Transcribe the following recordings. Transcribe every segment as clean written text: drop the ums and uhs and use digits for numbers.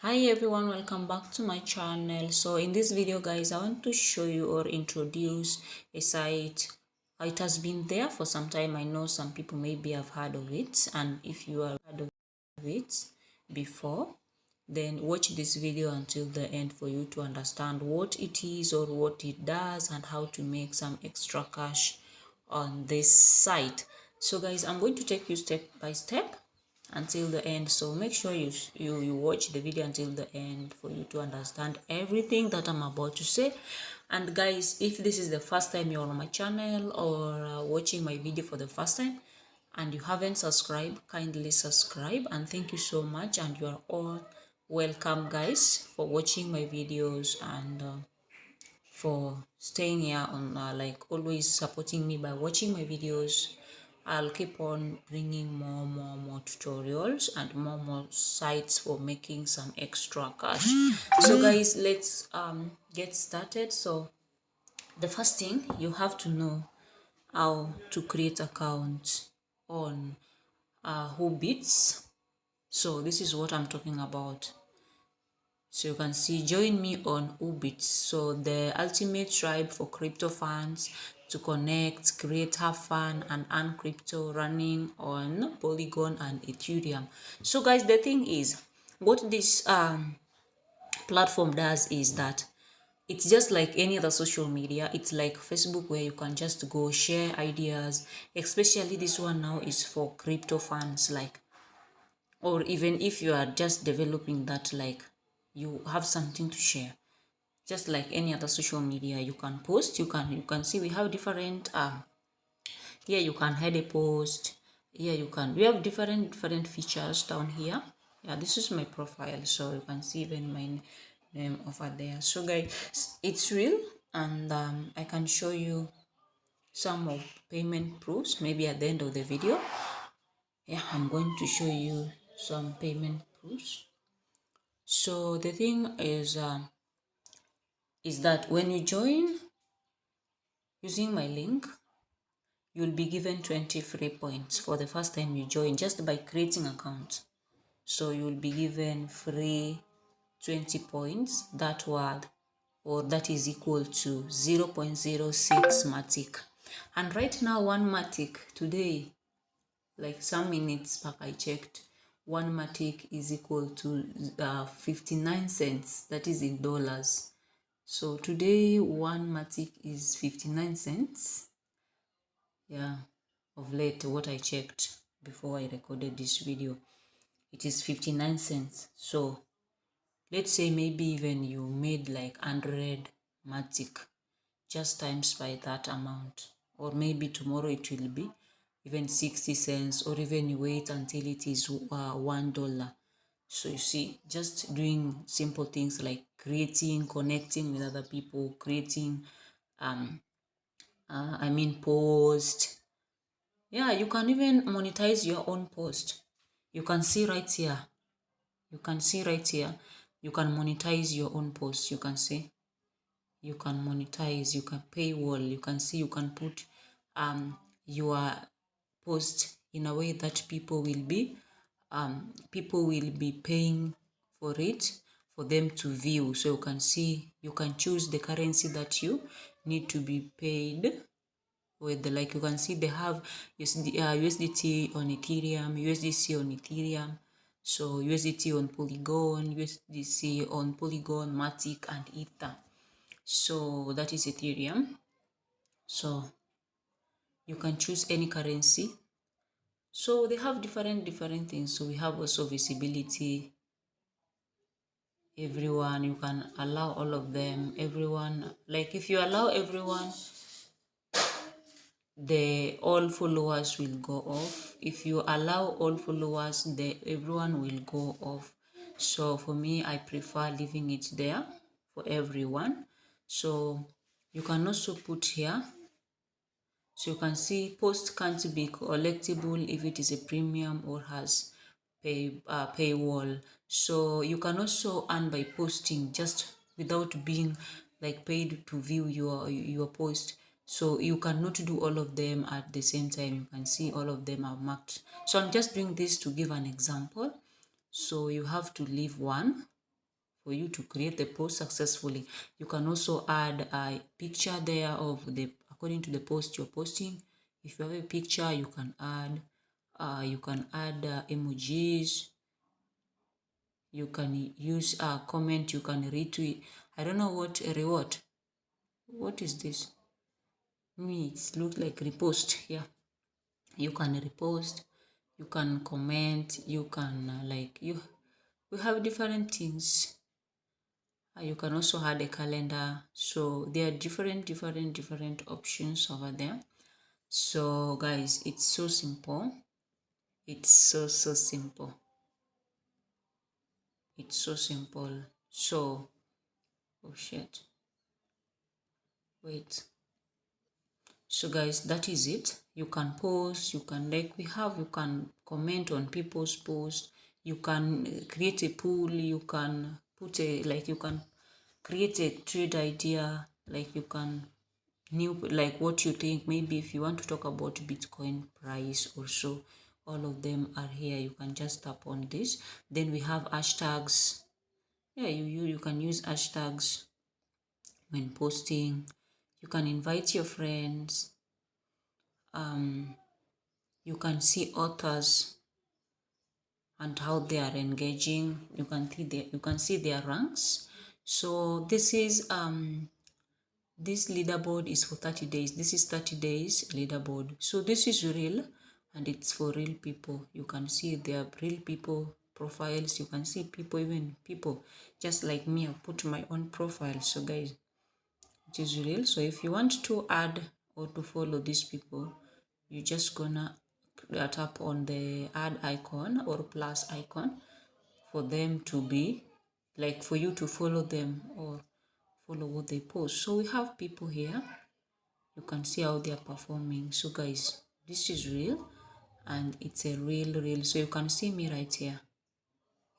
Hi everyone, welcome back to my channel. So in this video guys, I want to show you or introduce a site. It has been there for some time. I know some people maybe have heard of it, and if you have heard of it before, then watch this video until the end for you to understand what it is or what it does and how to make some extra cash on this site. So guys, I'm going to take you step by step until the end, so make sure you watch the video until the end for you to understand everything that I'm about to say. And guys, if this is the first time you're on my channel or watching my video for the first time and you haven't subscribed, kindly subscribe. And thank you so much, and you are all welcome guys for watching my videos and for staying here on like always supporting me by watching my videos. I'll keep on bringing more tutorials and more sites for making some extra cash. So guys, let's get started. So the first thing, you have to know how to create account on Hoobits. So this is what I'm talking about. So you can see, join me on Ubits, so the ultimate tribe for crypto fans to connect, create, have fun, and earn crypto running on Polygon and Ethereum. So guys, the thing is, what this platform does is that it's just like any other social media. It's like Facebook, where you can just go share ideas. Especially this one now is for crypto fans, like, or even if you are just developing that, like you have something to share, just like any other social media. You can post, you can see we have different here you can head a post. Here we have different features down here. Yeah, this is my profile, so you can see even my name over there. So guys, it's real, and I can show you some of payment proofs maybe at the end of the video. Yeah, I'm going to show you some payment proofs. So the thing is that when you join using my link, you'll be given 20 free points for the first time you join, just by creating account. So you'll be given free 20 points, that word, or that is equal to 0.06 matic. And right now, one matic today, like some minutes back I checked, one matic is equal to 59 cents, that is in dollars. So today one matic is 59 cents. Yeah, of late, what I checked before I recorded this video, it is 59 cents. So let's say maybe even you made like 100 matic, just times by that amount. Or maybe tomorrow it will be even 60 cents, or even you wait until it is $1. So you see, just doing simple things like creating, connecting with other people, creating post. Yeah, you can even monetize your own post. You can see right here. You can see right here. You can monetize your own post. You can see. You can monetize. You can paywall. You can see. You can put your post in a way that people will be paying for it, for them to view. So you can see. You can choose the currency that you need to be paid with. Like you can see, they have USDT on Ethereum, USDC on Ethereum, so USDT on Polygon, USDC on Polygon, Matic, and Ether. So that is Ethereum. So you can choose any currency. So they have different things. So we have also visibility. Everyone, you can allow all of them. Everyone, like if you allow everyone, the all followers will go off. If you allow all followers, everyone will go off. So for me, I prefer leaving it there for everyone. So you can also put here, so you can see post can't be collectible if it is a premium or has paywall. So you can also earn by posting just without being like paid to view your post. So you cannot do all of them at the same time. You can see all of them are marked. So I'm just doing this to give an example. So you have to leave one. for you to create the post successfully. You can also add a picture there of the according to the post you're posting. If you have a picture, you can add emojis. You can use a comment. You can retweet. I don't know what a reward. What is this? It looks like repost. Yeah, you can repost. You can comment. You can you have different things. You can also add a calendar. So there are different options over there. So guys, it's so simple. It's so simple. It's so simple. So, oh shit, wait. So guys, that is it. You can post, you can you can comment on people's posts, you can create a pool, you can put you can create a trade idea, you can what you think. Maybe if you want to talk about Bitcoin price also, all of them are here. You can just tap on this. Then we have hashtags. Yeah, you can use hashtags when posting. You can invite your friends. You can see authors and how they are engaging. You can see their ranks. So this is this leaderboard is for 30 days. This is 30 days leaderboard. So this is real and it's for real people. You can see their real people profiles. You can see even people just like me. I put my own profile. So guys, it is real. So if you want to add or to follow these people, you just gonna tap on the add icon or plus icon for them to be for you to follow them or follow what they post. So we have people here. You can see how they are performing. So guys, this is real and it's a real. So you can see me right here.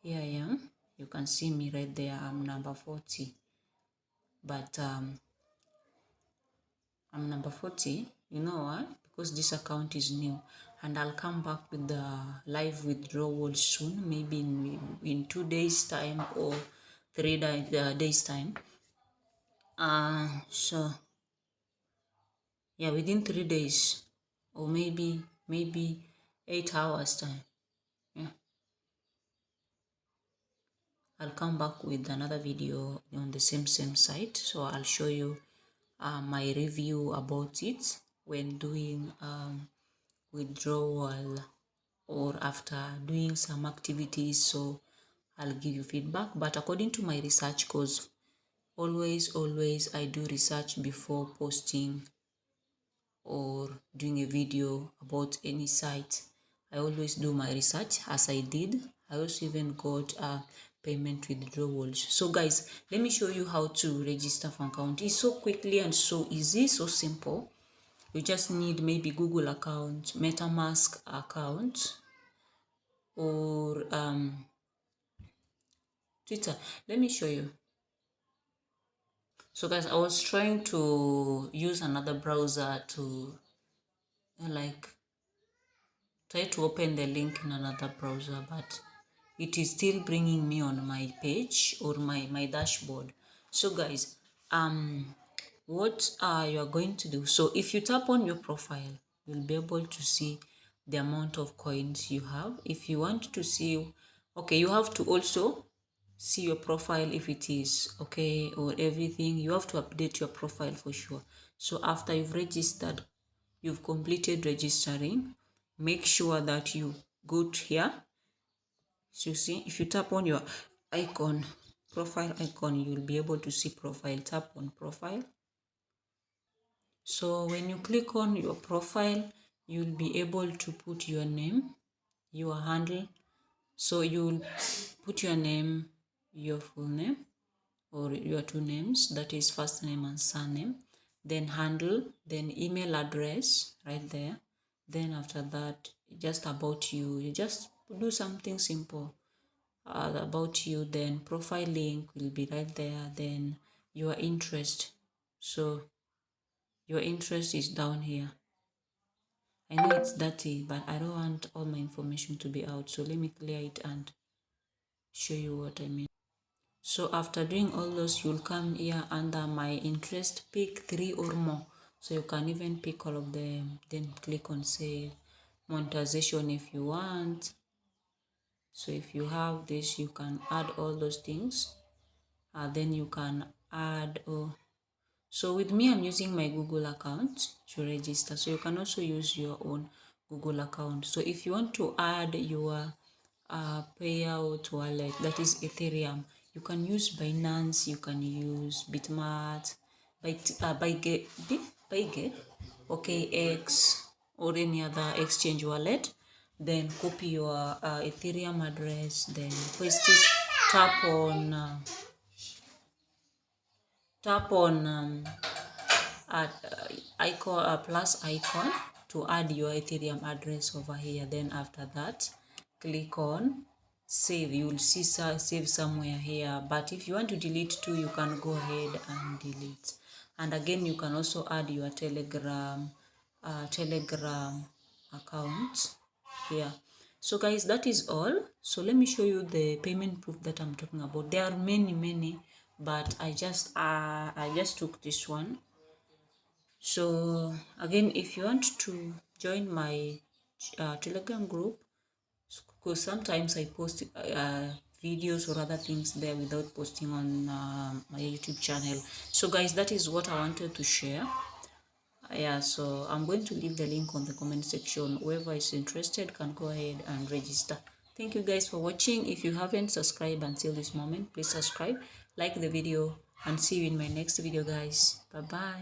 Here I am. You can see me right there. I'm number 40. But I'm number 40. You know why? Because this account is new. And I'll come back with the live withdrawal soon. Maybe in 2 days time or 3 days time. So yeah, within 3 days or maybe 8 hours time. Yeah, I'll come back with another video on the same site. So I'll show you my review about it when doing withdrawal or after doing some activities. So I'll give you feedback. But according to my research, because always I do research before posting or doing a video about any site. I always do my research. As I did, I also even got payment withdrawals. So guys, let me show you how to register for account. It's so quickly and so easy, so simple. You just need maybe Google account, MetaMask account, or Twitter. Let me show you. So guys, I was trying to use another browser to try to open the link in another browser, but it is still bringing me on my page or my dashboard. So guys, what you are going to do, so if you tap on your profile, you'll be able to see the amount of coins you have. If you want to see, okay, you have to also see your profile if it is okay or everything. You have to update your profile for sure. So after you've registered, you've completed registering, make sure that you go to here. So you see, if you tap on your icon, profile icon, you'll be able to see profile. Tap on profile. So when you click on your profile, you'll be able to put your name, your handle. So you'll put your name, your full name, or your two names, that is first name and surname, then handle, then email address right there. Then after that, just about you. You just do something simple about you. Then profile link will be right there. Then your interest. So your interest is down here. I know it's dirty, but I don't want all my information to be out. So let me clear it and show you what I mean. So after doing all those, you'll come here under my interest, pick 3 or more. So you can even pick all of them, then click on save. Monetization if you want. So if you have this, you can add all those things. Then you can add, so with me, I'm using my Google account to register. So you can also use your own Google account. So if you want to add your payout wallet, that is Ethereum, you can use Binance, you can use Bitmart, Bygate, OKX, or any other exchange wallet. Then copy your Ethereum address, then paste it, tap on icon, plus icon to add your Ethereum address over here. Then after that, click on save. You will see save somewhere here, but if you want to delete too, you can go ahead and delete. And again, you can also add your telegram account here. So guys, that is all. So let me show you the payment proof that I'm talking about. There are many, but I just took this one. So again, if you want to join my Telegram group, because sometimes I post videos or other things there without posting on my YouTube channel. So guys, that is what I wanted to share. Yeah, so I'm going to leave the link on the comment section. Whoever is interested can go ahead and register. Thank you guys for watching. If you haven't subscribed until this moment, please subscribe, like the video, and see you in my next video, guys. Bye bye.